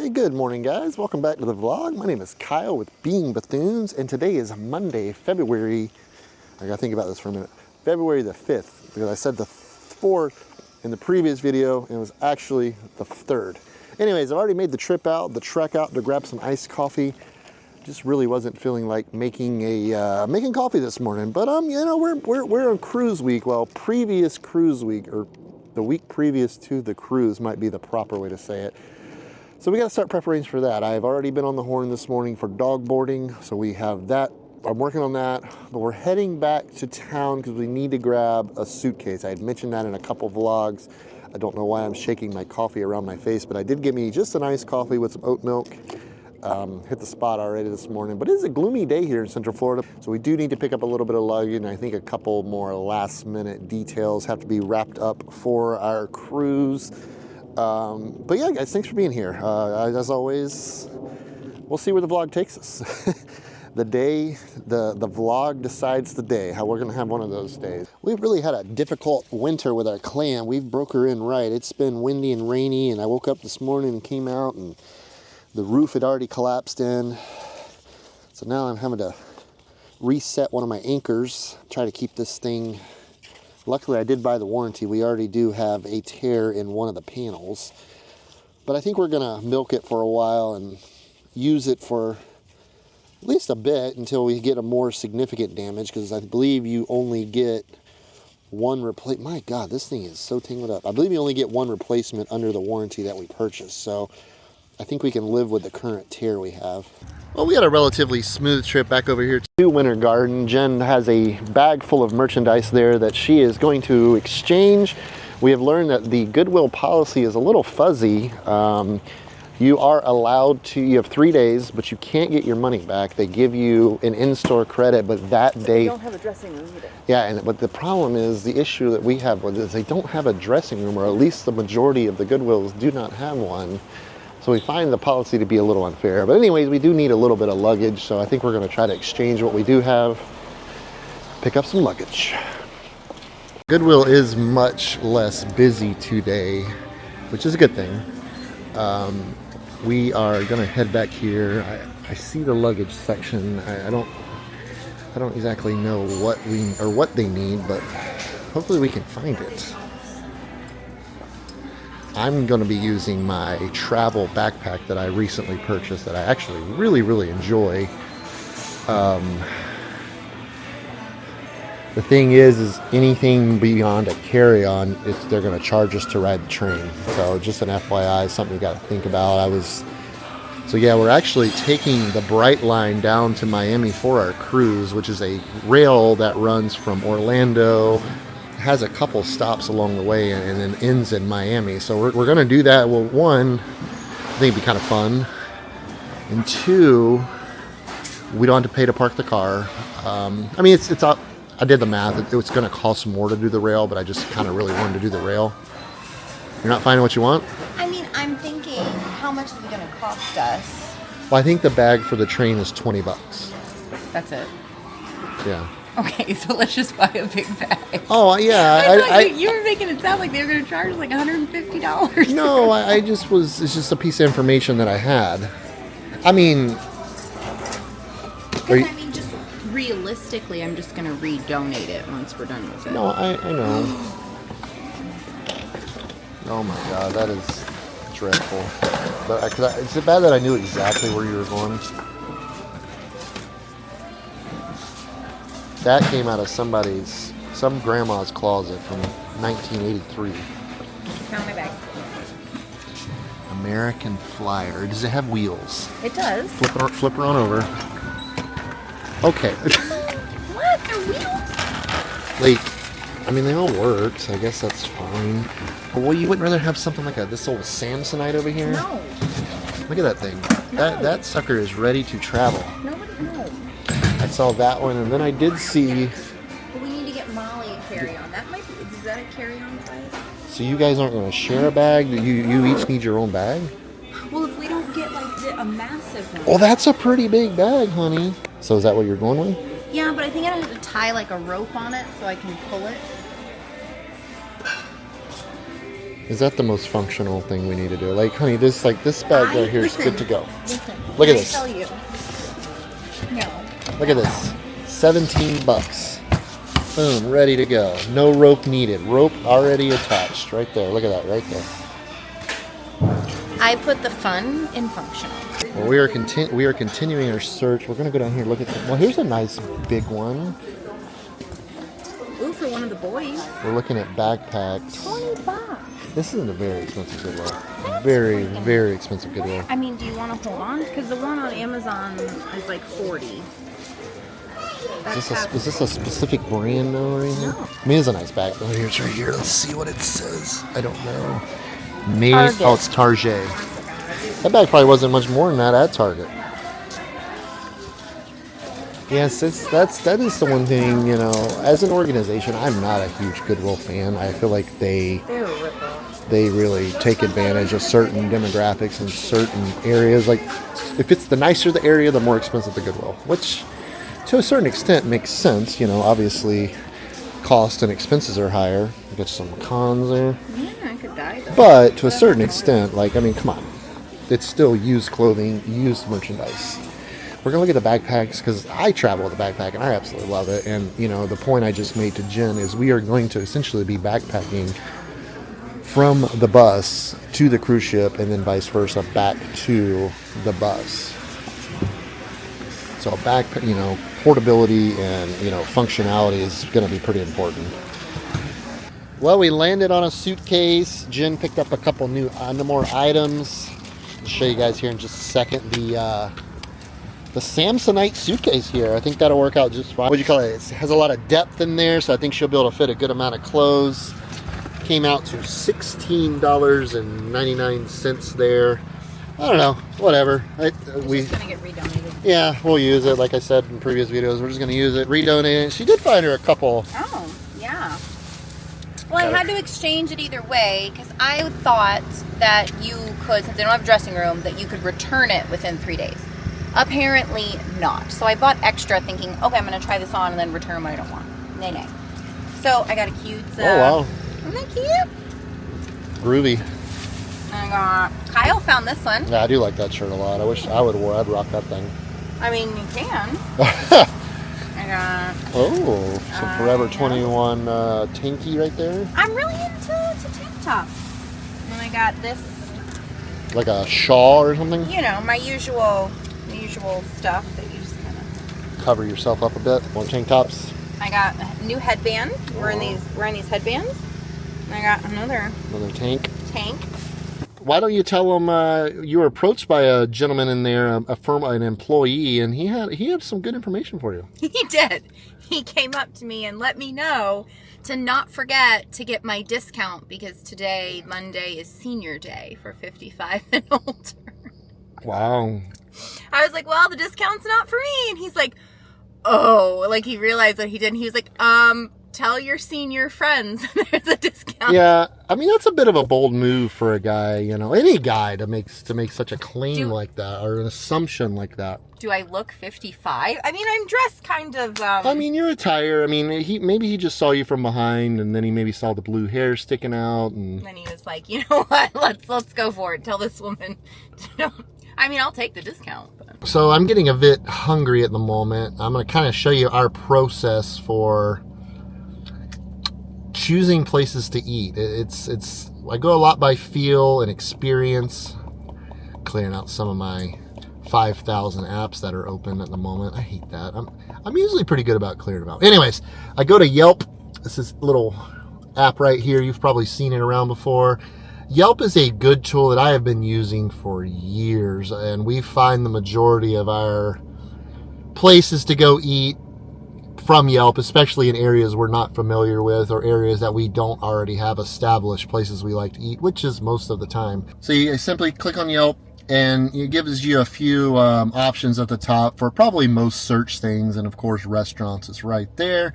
Hey, good morning, guys. Welcome back to the vlog. My name is Kyle with Being Bethunes, and today is Monday, February, I gotta think about this for a minute, February the 5th, because I said the 4th in the previous video, and it was actually the 3rd. Anyways, I've already made the trek out to grab some iced coffee. Just really wasn't feeling like making coffee this morning, but you know, we're on cruise week. Well, previous cruise week, or the week previous to the cruise might be the proper way to say it. So we got to start preparations for that. I've already been on the horn this morning for dog boarding, so we have that. I'm working on that, but we're heading back to town because we need to grab a suitcase. I had mentioned that in a couple vlogs. I don't know why I'm shaking my coffee around my face, but I did get me just an iced coffee with some oat milk. Hit the spot already this morning, but it is a gloomy day here in Central Florida, so we do need to pick up a little bit of luggage, and I think a couple more last minute details have to be wrapped up for our cruise. But yeah, guys, thanks for being here. As always, we'll see where the vlog takes us. The vlog decides the day, how we're gonna have one of those days. We've really had a difficult winter with our clan. We've broke her in right. It's been windy and rainy, and I woke up this morning and came out and the roof had already collapsed in. So now I'm having to reset one of my anchors, try to keep this thing. Luckily, I did buy the warranty. We already do have a tear in one of the panels. But I think we're gonna milk it for a while and use it for at least a bit until we get a more significant damage, because I believe you only get one replacement. My God, this thing is so tangled up. I believe you only get one replacement under the warranty that we purchased. So I think we can live with the current tear we have. Well, we had a relatively smooth trip back over here to Winter Garden. Jen has a bag full of merchandise there that she is going to exchange. We have learned that the Goodwill policy is a little fuzzy. You are allowed to, you have 3 days, but you can't get your money back. They give you an in-store credit, but that day... They don't have a dressing room either. Yeah, but the problem is, the issue that we have with it is they don't have a dressing room, or at least the majority of the Goodwills do not have one. So we find the policy to be a little unfair. But anyways, we do need a little bit of luggage, so I think we're gonna try to exchange what we do have, pick up some luggage. Goodwill is much less busy today, which is a good thing. We are gonna head back here. I see the luggage section. I don't exactly know what they need, but hopefully we can find it. I'm going to be using my travel backpack that I recently purchased that I actually really enjoy. The thing is anything beyond a carry-on, they're going to charge us to ride the train. So just an FYI, something you got to think about. So yeah, we're actually taking the Bright Line down to Miami for our cruise, which is a rail that runs from Orlando, has a couple stops along the way, and then ends in Miami. So we're going to do that. Well, one, I think it'd be kind of fun, and two, we don't have to pay to park the car. I mean, it's up. I did the math. It was going to cost more to do the rail, but I just kind of really wanted to do the rail. You're not finding what you want? I mean, I'm thinking, how much is it going to cost us? Well, I think the bag for the train is $20. That's it. Yeah. Okay, so let's just buy a big bag. Oh, yeah. You were making it sound like they were going to charge like $150. No, it's just a piece of information that I had. I mean... just realistically, I'm just going to redonate it once we're done with it. No, I know. Oh my God, that is dreadful. But is it bad that I knew exactly where you were going? That came out of some grandma's closet from 1983. Found my bag. American Flyer. Does it have wheels? It does. Flip her on over. Okay. What? They're wheels? I mean, they all work, so I guess that's fine. But well, you wouldn't rather have something like this old Samsonite over here? No. Look at that thing. No. That sucker is ready to travel. Nobody knows. I saw that one, and then I did see... But we need to get Molly a carry-on. Is that a carry-on size? So you guys aren't going to share a bag? You each need your own bag? Well, if we don't get like a massive one. Well, that's a pretty big bag, honey. So is that what you're going with? Yeah, but I think I have to tie like a rope on it so I can pull it. Is that the most functional thing we need to do? Like, honey, this bag right here is good to go. Listen, Look at I this. tell you. No. Look at this. 17 bucks. Boom, ready to go. No rope needed. Rope already attached. Right there. Look at that right there. I put the fun in functional. Well, we are continuing our search. We're going to go down here and look at well, here's a nice big one. Ooh, for one of the boys. We're looking at backpacks. $20. This isn't a very expensive Goodwill. Very, very expensive Goodwill. I mean, do you want to hold on? Because the one on Amazon is like $40. Is this a specific brand though or anything? No. I mean, it's a nice bag. Oh, here's right here. Let's see what it says. I don't know. Maybe. Target. Oh, it's Target. That bag probably wasn't much more than that at Target. Yes, that is the one thing, you know, as an organization, I'm not a huge Goodwill fan. I feel like they really take advantage of certain demographics in certain areas. Like, if it's the nicer the area, the more expensive the Goodwill, which to a certain extent makes sense. You know, obviously cost and expenses are higher. I got some cons there. Yeah, I could die though. But to a certain extent, like, I mean, come on. It's still used clothing, used merchandise. We're going to look at the backpacks because I travel with a backpack and I absolutely love it. And, you know, the point I just made to Jen is we are going to essentially be backpacking from the bus to the cruise ship and then vice versa back to the bus. So you know, portability and, you know, functionality is going to be pretty important. Well, we landed on a suitcase. Jen picked up a couple more items. I'll show you guys here in just a second. The Samsonite suitcase here. I think that'll work out just fine. What do you call it? It has a lot of depth in there, so I think she'll be able to fit a good amount of clothes. Came out to $16.99 there. I don't know. Whatever. It's just gonna get redonated. Yeah, we'll use it. Like I said in previous videos, we're just going to use it, redonate it. She did find her a couple. Oh, yeah. Well, I had to exchange it either way because I thought that you could, since they don't have a dressing room, that you could return it within 3 days. Apparently not. So I bought extra thinking, okay, I'm going to try this on and then return what I don't want. Nay. So I got a cute... oh, wow. Isn't that cute? Groovy. I got... Kyle found this one. Yeah, I do like that shirt a lot. I wish I would have I'd rock that thing. I mean, you can. I got... Oh, some Forever 21 tanky right there. I'm really into tank tops. And I got this... Like a shawl or something? You know, my usual stuff that you just kind of... Cover yourself up a bit. More tank tops. I got a new headband. Wearing these headbands. And I got another tank. Why don't you tell them you were approached by a gentleman in there, an employee, and he had some good information for you. He did. He came up to me and let me know to not forget to get my discount because today, Monday, is senior day for 55 and older. Wow. I was like, well, the discount's not for me. And he's like, oh, like he realized what he did. And he was like, tell your senior friends there's a discount. Yeah, I mean, that's a bit of a bold move for a guy, you know, any guy to make such a claim like that or an assumption like that. Do I look 55? I mean, I'm dressed kind of... I mean, your attire, I mean, maybe he just saw you from behind and then he maybe saw the blue hair sticking out. And then he was like, you know what, let's go for it. Tell this woman. I mean, I'll take the discount. But. So I'm getting a bit hungry at the moment. I'm going to kind of show you our process for choosing places to eat. I go a lot by feel and experience. Clearing out some of my 5,000 apps that are open at the moment. I hate that. I'm usually pretty good about clearing them out. Anyways, I go to Yelp. This is a little app right here. You've probably seen it around before. Yelp is a good tool that I have been using for years, and we find the majority of our places to go eat from Yelp, especially in areas we're not familiar with or areas that we don't already have established places we like to eat, which is most of the time. So you simply click on Yelp and it gives you a few options at the top for probably most search things, and of course restaurants is right there.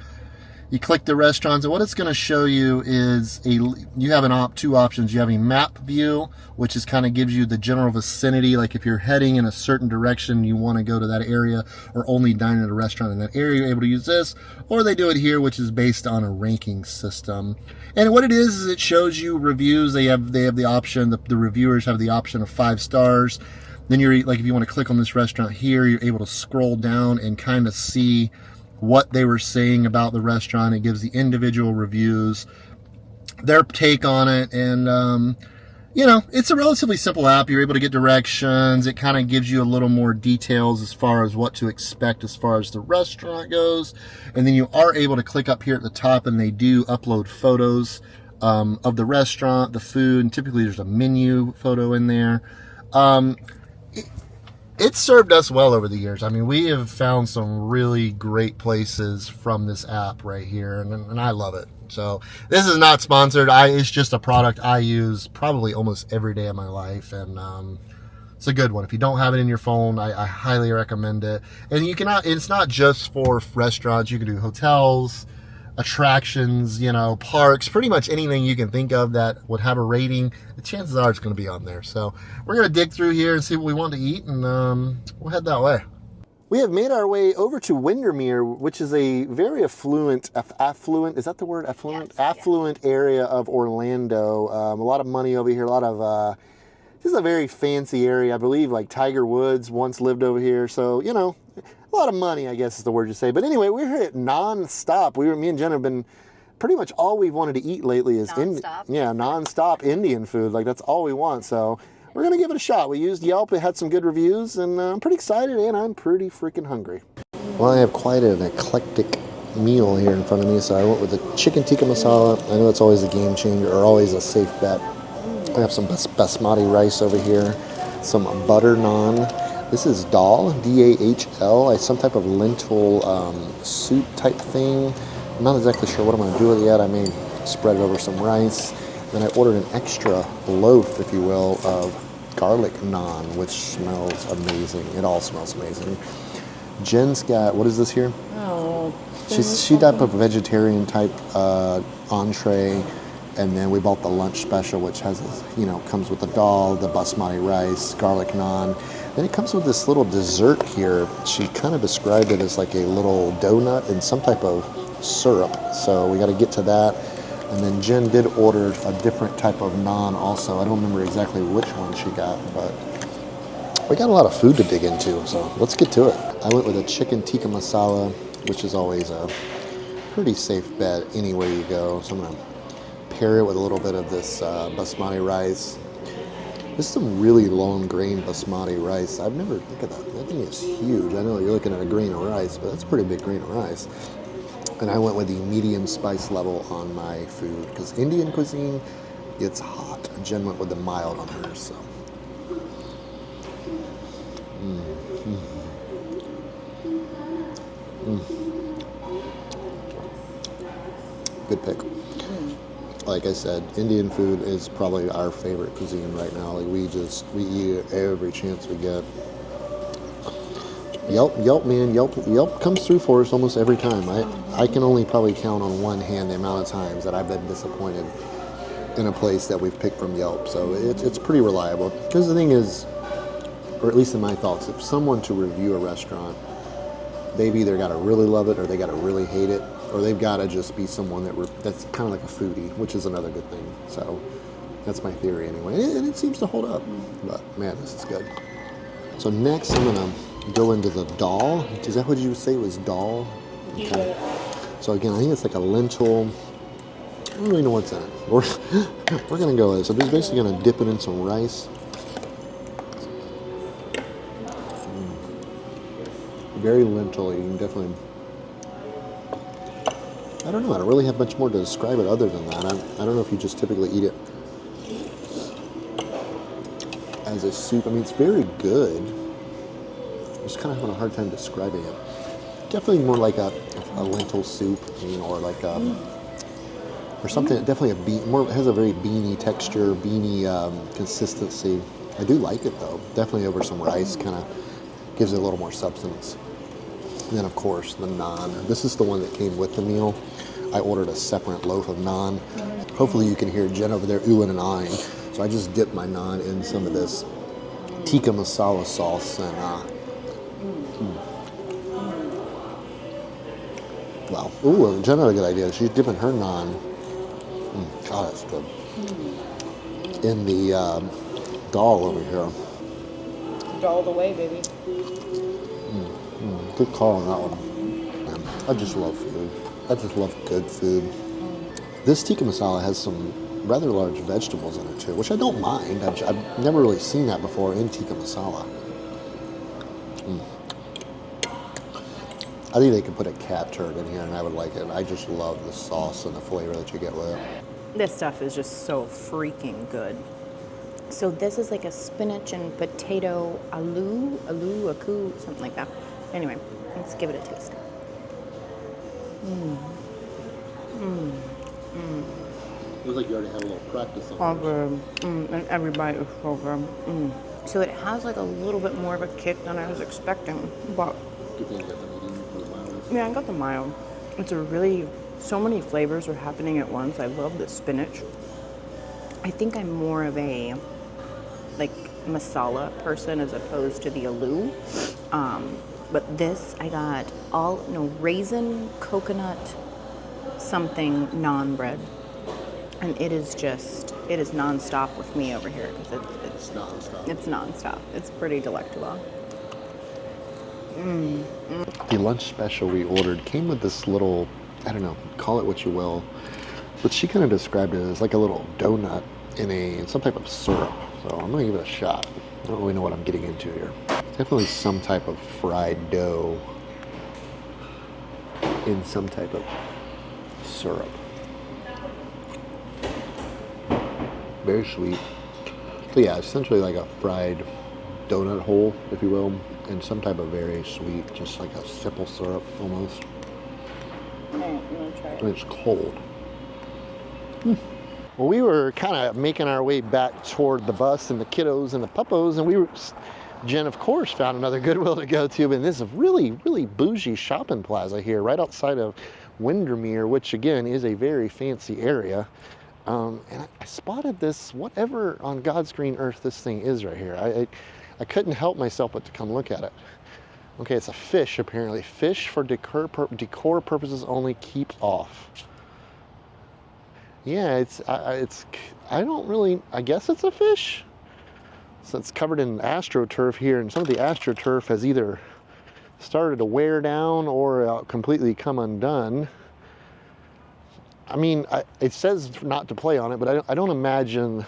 You click the restaurants, and what it's going to show you is you have two options. You have a map view, which is kind of gives you the general vicinity, like if you're heading in a certain direction, you want to go to that area, or only dine at a restaurant in that area, you're able to use this. Or they do it here, which is based on a ranking system. And what it is it shows you reviews. They have the option, the reviewers have the option of 5 stars. Then you're like, if you want to click on this restaurant here, you're able to scroll down and kind of see what they were saying about the restaurant. It gives the individual reviews, their take on it, and you know, it's a relatively simple app. You're able to get directions. It kind of gives you a little more details as far as what to expect as far as the restaurant goes. And then you are able to click up here at the top, and they do upload photos of the restaurant, the food, and typically there's a menu photo in there. It's served us well over the years. I mean, we have found some really great places from this app right here, and I love it. So this is not sponsored. It's just a product I use probably almost every day of my life, and it's a good one. If you don't have it in your phone, I highly recommend it. And it's not just for restaurants. You can do hotels, attractions, you know, parks, pretty much anything you can think of that would have a rating. The chances are it's going to be on there. So we're going to dig through here and see what we want to eat, and we'll head that way. We have made our way over to Windermere, which is a very affluent, is that the word, affluent? Yes, affluent area of Orlando. A lot of money over here, a lot of, this is a very fancy area. I believe like Tiger Woods once lived over here. So, you know, a lot of money, I guess is the word you say. But anyway, we're here at Non-Stop. Me and Jen have been, pretty much all we've wanted to eat lately is non-stop Indian food. Like, that's all we want. So we're going to give it a shot. We used Yelp. It had some good reviews, and I'm pretty excited, and I'm pretty freaking hungry. Well, I have quite an eclectic meal here in front of me, so I went with the chicken tikka masala. I know it's always a game changer, or always a safe bet. I have some basmati rice over here, some butter naan. This is dal, D-A-H-L, some type of lentil soup type thing. I'm not exactly sure what I'm going to do with it yet. I may spread it over some rice. Then I ordered an extra loaf, if you will, of garlic naan, which smells amazing. It all smells amazing. Jen's got, what is this here? Oh. She type of vegetarian type entree. And then we bought the lunch special, which has, you know, comes with the dal, the basmati rice, garlic naan. Then it comes with this little dessert here. She kind of described it as like a little donut and some type of syrup. So we got to get to that. And then Jen did order a different type of naan also. I don't remember exactly which one she got, but we got a lot of food to dig into. So let's get to it. I went with a chicken tikka masala, which is always a pretty safe bet anywhere you go. So I'm going to pair it with a little bit of this basmati rice. This is some really long grain basmati rice. I've never, look at that. That thing is huge. I know you're looking at a grain of rice, but that's a pretty big grain of rice. And I went with the medium spice level on my food because Indian cuisine gets hot. Jen went with the mild on hers. So. Good pick. Like I said, Indian food is probably our favorite cuisine right now. Like we eat it every chance we get. Yelp comes through for us almost every time. I can only probably count on one hand the amount of times that I've been disappointed in a place that we've picked from Yelp. So it's pretty reliable. Because the thing is, or at least in my thoughts, if someone to review a restaurant, they've either got to really love it or they got to really hate it, or they've got to just be someone that's kind of like a foodie, which is another good thing. So that's my theory anyway, and it seems to hold up. But man, this is good. So next I'm gonna go into the dal. Is that what you would say was dal? Okay. Yeah. So again, I think it's like a lentil. I don't really know what's in it. We're gonna go with it. So just basically gonna dip it in some rice. Very lentil-y. You can definitely. I don't know. I don't really have much more to describe it other than that. I don't know if you just typically eat it as a soup. I mean, it's very good. I'm just kind of having a hard time describing it. Definitely more like a lentil soup, you know, or like or something. Definitely it has a very beany texture, beany consistency. I do like it though. Definitely over some rice, kind of gives it a little more substance. And then of course the naan. This is the one that came with the meal. I ordered a separate loaf of naan. Hopefully you can hear Jen over there oohing and eyeing. So I just dipped my naan in some of this tikka masala sauce and wow. Ooh, Jen had a good idea. She's dipping her naan. God, that's good. In the dal over here. All the way, baby. Good call on that one. Man, I just love food. I just love good food. This tikka masala has some rather large vegetables in it too, which I don't mind. I've never really seen that before in tikka masala. I think they could put a cat turd in here and I would like it. I just love the sauce and the flavor that you get with it. This stuff is just so freaking good. So this is like a spinach and potato aku, something like that. Anyway, let's give it a taste. Feels like you already had a little practice on it. And every bite is so good. So it has like a little bit more of a kick than I was expecting, but Do you think you got the medium or the mild? yeah, I got the mild. It's a really, so many flavors are happening at once. I love the spinach. I think I'm more of a like masala person as opposed to the aloo. But this I got raisin, coconut, something naan bread. And it is nonstop with me over here because It's nonstop. it's nonstop. It's pretty delectable. The lunch special we ordered came with this little, I don't know, call it what you will, but she kind of described it as like a little donut in some type of syrup. So I'm gonna give it a shot. I don't really know what I'm getting into here. Definitely some type of fried dough in some type of syrup. Very sweet. So yeah, essentially like a fried donut hole, if you will, and some type of very sweet, just like a simple syrup almost. Alright, I'm gonna try it. And it's cold. Well, we were kind of making our way back toward the bus and the kiddos and the puppos, and Jen, of course, found another Goodwill to go to, and this is a really, really bougie shopping plaza here, right outside of Windermere, which again is a very fancy area. And I spotted this, whatever on God's green earth this thing is right here. I couldn't help myself but to come look at it. Okay, it's a fish apparently. Fish for decor purposes only, keep off. Yeah, I guess it's a fish. So it's covered in AstroTurf here, and some of the AstroTurf has either started to wear down or completely come undone. I mean, it says not to play on it, but I don't imagine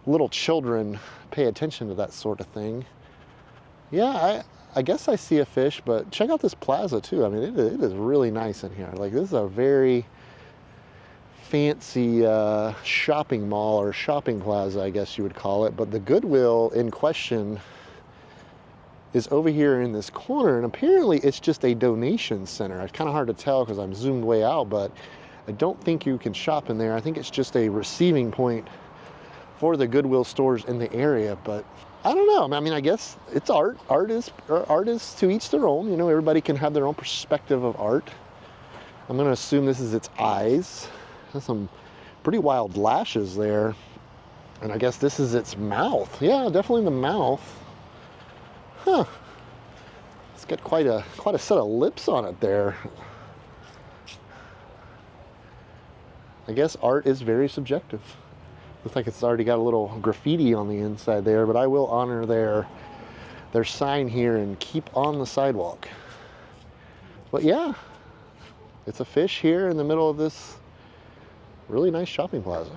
little children pay attention to that sort of thing. Yeah, I guess I see a fish, but check out this plaza too. I mean, it is really nice in here. Like, this is a very fancy shopping mall or shopping plaza, I guess you would call it. But the Goodwill in question is over here in this corner, and apparently it's just a donation center. It's kind of hard to tell because I'm zoomed way out, but I don't think you can shop in there. I think it's just a receiving point for the Goodwill stores in the area, but I don't know. I mean, I guess it's art. Art is to each their own. You know, everybody can have their own perspective of art. I'm going to assume this is its eyes. There's some pretty wild lashes there. And I guess this is its mouth. Yeah, definitely the mouth. Huh. It's got quite a set of lips on it there. I guess art is very subjective. Looks like it's already got a little graffiti on the inside there, but I will honor their sign here and keep on the sidewalk. But yeah, it's a fish here in the middle of this really nice shopping plaza.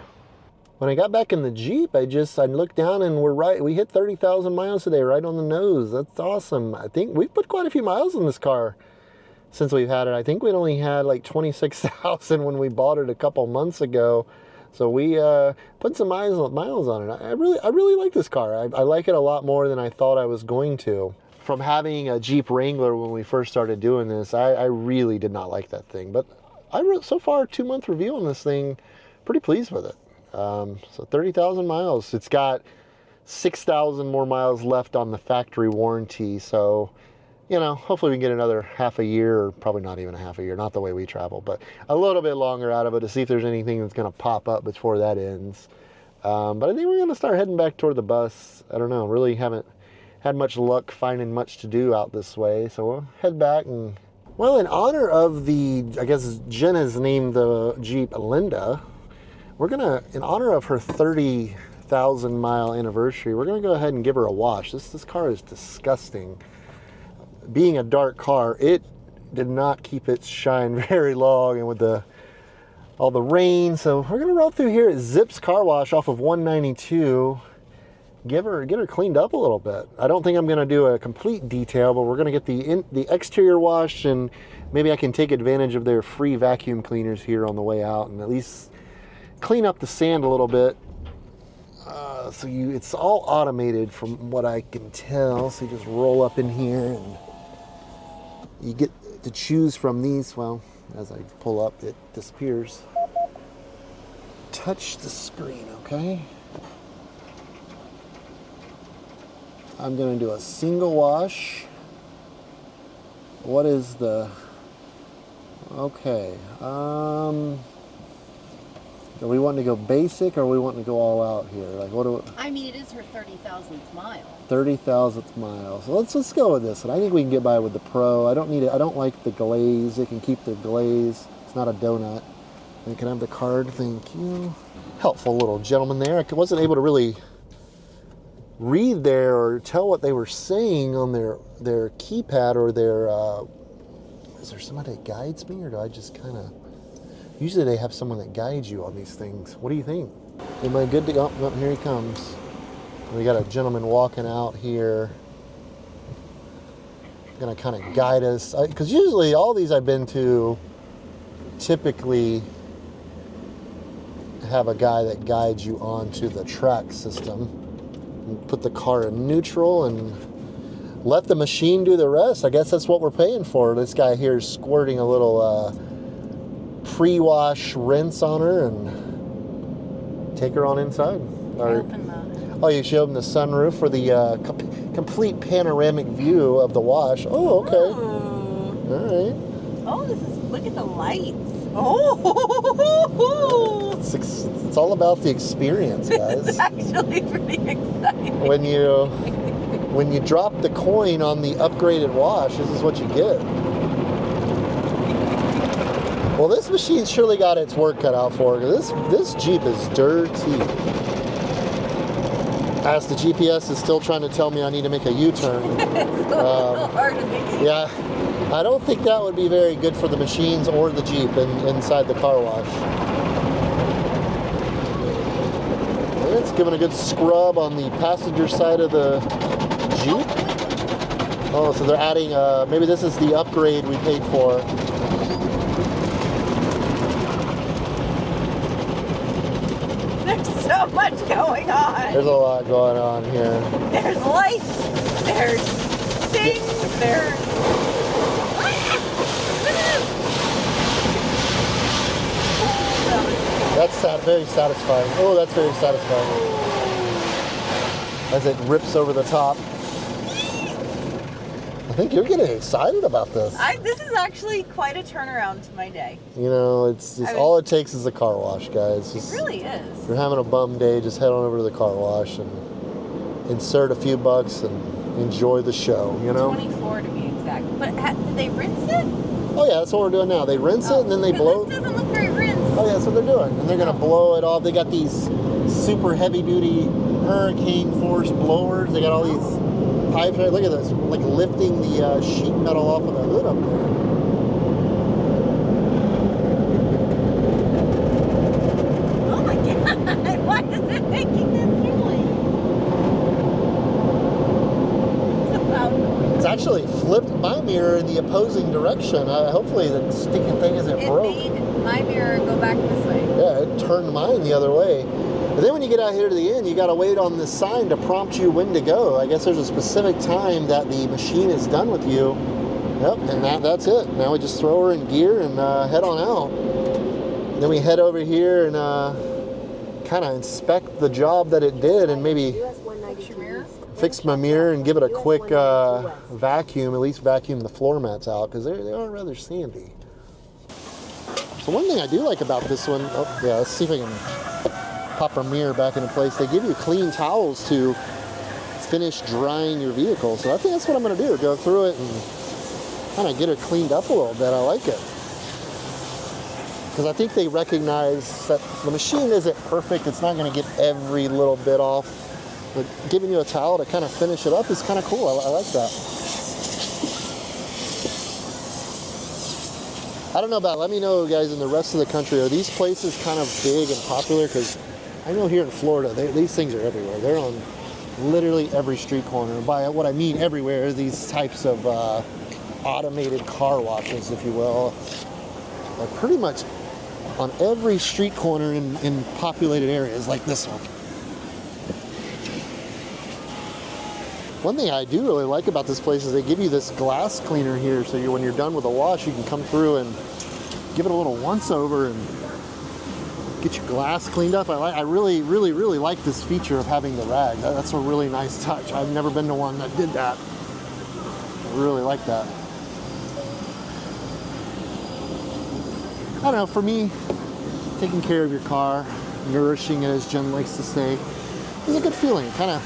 When I got back in the Jeep, I looked down and we hit 30,000 miles today, right on the nose. That's awesome. I think we've put quite a few miles in this car since we've had it. I think we'd only had like 26,000 when we bought it a couple months ago. So we put some miles on it. I really like this car. I like it a lot more than I thought I was going to. From having a Jeep Wrangler when we first started doing this, I really did not like that thing. But I wrote so far a 2-month review on this thing, pretty pleased with it. So 30,000 miles. It's got 6,000 more miles left on the factory warranty. So you know, hopefully we can get another half a year, or probably not even a half a year, not the way we travel, but a little bit longer out of it to see if there's anything that's going to pop up before that ends. But I think we're going to start heading back toward the bus. I don't know, really haven't had much luck finding much to do out this way, so we'll head back. And well, in honor of the, I guess Jen has named the Jeep Linda, we're going to, in honor of her 30,000 mile anniversary, we're going to go ahead and give her a wash. This car is disgusting. Being a dark car, it did not keep its shine very long, and with all the rain, so we're gonna roll through here at Zips Car Wash off of 192. Get her cleaned up a little bit. I don't think I'm gonna do a complete detail, but we're gonna get the exterior wash, and maybe I can take advantage of their free vacuum cleaners here on the way out, and at least clean up the sand a little bit. It's all automated from what I can tell. So you just roll up in here and you get to choose from these. Well, as I pull up, it disappears. Touch the screen, okay? I'm gonna do a single wash. What is the, okay. Are we wanting to go basic, or are we wanting to go all out here? Like, what do? I mean, it is her 30,000th mile. 30,000th mile. So let's go with this. And I think we can get by with the Pro. I don't need it. I don't like the glaze. It can keep the glaze. It's not a donut. And can I have the card? Thank you. Helpful little gentleman there. I wasn't able to really read there or tell what they were saying on their keypad or their. Is there somebody that guides me, or do I just kind of? Usually they have someone that guides you on these things. What do you think? Am I good to go? Oh, here he comes. We got a gentleman walking out here. Gonna kind of guide us. Because usually all these I've been to typically have a guy that guides you onto the track system. And put the car in neutral and let the machine do the rest. I guess that's what we're paying for. This guy here is squirting a little pre-wash rinse on her and take her on inside. Oh, you showed him the sunroof for the complete panoramic view of the wash. Oh, okay. Ooh. All right. Oh, look at the lights. Oh! It's all about the experience, guys. It's actually pretty exciting. When you drop the coin on the upgraded wash, this is what you get. Well, this machine surely got its work cut out for it. This Jeep is dirty. As the GPS is still trying to tell me I need to make a U-turn. It's a little hard to make. Yeah, I don't think that would be very good for the machines or the Jeep inside the car wash. It's giving a good scrub on the passenger side of the Jeep. Oh, so they're adding, maybe this is the upgrade we paid for. There's so much going on. There's a lot going on here. There's lights. There's things. There's. That's very satisfying. Oh, that's very satisfying. As it rips over the top. I think you're getting excited about this. This is actually quite a turnaround to my day. You know, it's just all it takes is a car wash, guys. It really is. If you're having a bum day, just head on over to the car wash and insert a few bucks and enjoy the show, you know? 24 to be exact. But did they rinse it? Oh yeah, that's what we're doing now. They rinse it and then they blow. This doesn't look very rinsed. Oh yeah, that's what they're doing. And they're gonna blow it off. They got these super heavy duty hurricane force blowers. They got all these pipes. Look at this, like lifting the sheet metal off of the hood up there. Oh my god! Why is it making this noise? It's a loud noise. It's actually flipped my mirror in the opposing direction. Hopefully the stinking thing isn't broke. It made my mirror go back this way. Yeah, it turned mine the other way. But then when you get out here to the end, you got to wait on this sign to prompt you when to go. I guess there's a specific time that the machine is done with you. Yep, and that's it. Now we just throw her in gear and head on out. Then we head over here and kind of inspect the job that it did and maybe fix my mirror and give it a quick vacuum, at least vacuum the floor mats out, because they are rather sandy. So one thing I do like about this one, oh yeah, let's see if I can pop our mirror back into place. They give you clean towels to finish drying your vehicle. So I think that's what I'm going to do, go through it and kind of get it cleaned up a little bit. I like it. Because I think they recognize that the machine isn't perfect. It's not going to get every little bit off. But giving you a towel to kind of finish it up is kind of cool. I like that. I don't know about, let me know guys in the rest of the country, are these places kind of big and popular? Because I know here in Florida, these things are everywhere. They're on literally every street corner. And by what I mean everywhere, these types of automated car washes, if you will, are pretty much on every street corner in populated areas like this one. One thing I do really like about this place is they give you this glass cleaner here, so when you're done with a wash, you can come through and give it a little once over and get your glass cleaned up. I really like this feature of having the rag. That's a really nice touch. I've never been to one that did that. I really like that. I don't know, for me, taking care of your car, nourishing it, as Jen likes to say, is a good feeling. It kind of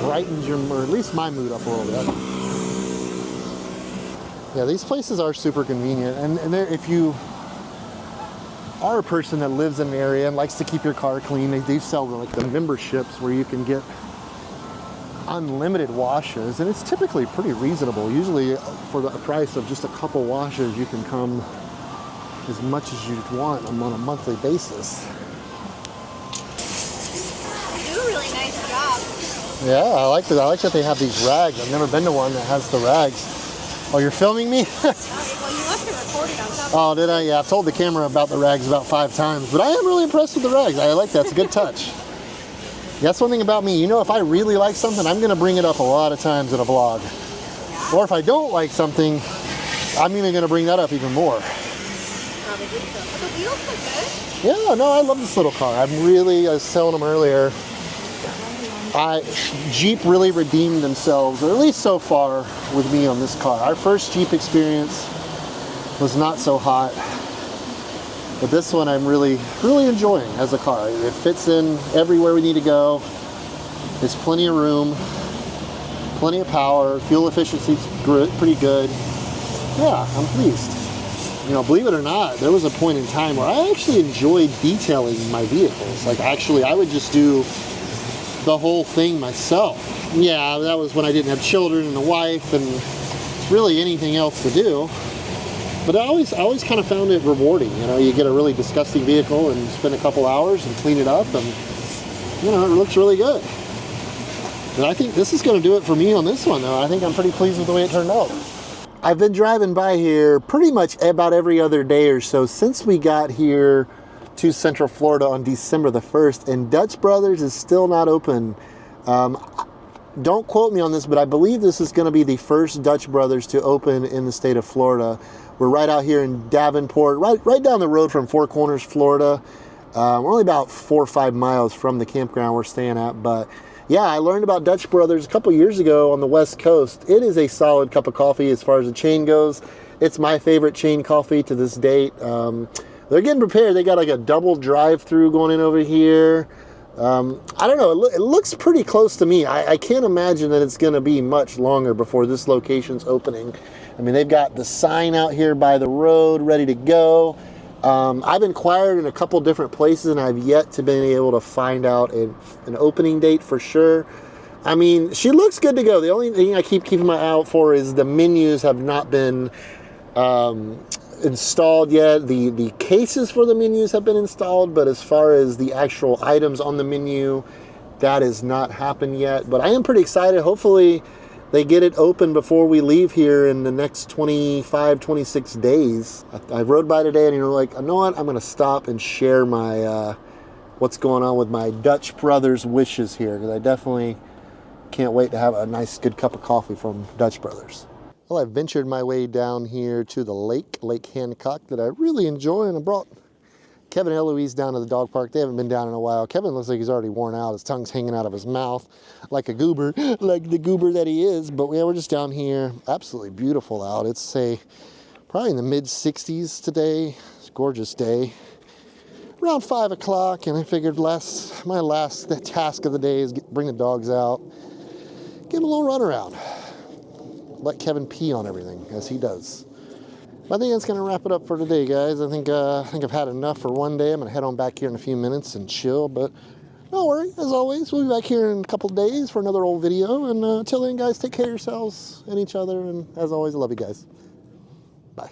brightens your, or at least my mood up a little bit. Yeah, these places are super convenient, and if you are a person that lives in an area and likes to keep your car clean, they do sell like the memberships where you can get unlimited washes, and it's typically pretty reasonable. Usually for the price of just a couple washes, you can come as much as you want on a monthly basis. You do a really nice job. Yeah, I like that they have these rags. I've never been to one that has the rags. Oh, you're filming me? Well, you left it recorded on top. Oh, did I? Yeah, I've told the camera about the rags about 5 times, but I am really impressed with the rags. I like that. It's a good touch. That's one thing about me. You know, if I really like something, I'm going to bring it up a lot of times in a vlog. Or if I don't like something, I'm even going to bring that up even more. But the wheels look good. Yeah, no, I love this little car. I was telling them earlier, Jeep really redeemed themselves, or at least so far, with me on this car. Our first Jeep experience was not so hot, but this one I'm really enjoying as a car. It fits in everywhere we need to go. There's plenty of room, plenty of power, fuel efficiency's pretty good. Yeah, I'm pleased. You know, believe it or not, there was a point in time where I actually enjoyed detailing my vehicles. Like, actually, I would just do the whole thing myself. Yeah, that was when I didn't have children and a wife and really anything else to do. But I always kind of found it rewarding. You know, you get a really disgusting vehicle and spend a couple hours and clean it up, and you know, it looks really good. And I think this is going to do it for me on this one, though. I think I'm pretty pleased with the way it turned out. I've been driving by here pretty much about every other day or so since we got here to Central Florida on December the 1st, and Dutch Brothers is still not open. Don't quote me on this, but I believe this is going to be the first Dutch Brothers to open in the state of Florida. We're right out here in Davenport, right down the road from Four Corners, Florida. We're only about 4 or 5 miles from the campground we're staying at, but yeah, I learned about Dutch Brothers a couple years ago on the West Coast. It is a solid cup of coffee as far as the chain goes. It's my favorite chain coffee to this date. They're getting prepared. They got like a double drive-through going in over here. I don't know. It looks pretty close to me. I can't imagine that it's going to be much longer before this location's opening. I mean, they've got the sign out here by the road ready to go. I've inquired in a couple different places, and I've yet to been able to find out an opening date for sure. I mean, she looks good to go. The only thing I keep keeping my eye out for is the menus have not been installed yet. The cases for the menus have been installed, but as far as the actual items on the menu, that has not happened yet. But I am pretty excited. Hopefully they get it open before we leave here in the next 25, 26 days. I rode by today and you know what? I'm going to stop and share my what's going on with my Dutch Brothers wishes here, because I definitely can't wait to have a nice good cup of coffee from Dutch Brothers. Well, I've ventured my way down here to the Lake Hancock, that I really enjoy, and I brought Kevin and Eloise down to the dog park. They haven't been down in a while. Kevin looks like he's already worn out. His tongue's hanging out of his mouth like a goober, like the goober that he is. But yeah, we're just down here. Absolutely beautiful out. It's, say, probably in the mid-60s today. It's a gorgeous day. Around 5 o'clock, and I figured my last task of the day is bring the dogs out, give them a little run around. Let Kevin pee on everything, as he does. I think that's going to wrap it up for today, guys. I think I've had enough for one day. I'm going to head on back here in a few minutes and chill. But don't worry, as always, we'll be back here in a couple of days for another old video. And until then, guys, take care of yourselves and each other. And as always, I love you guys. Bye.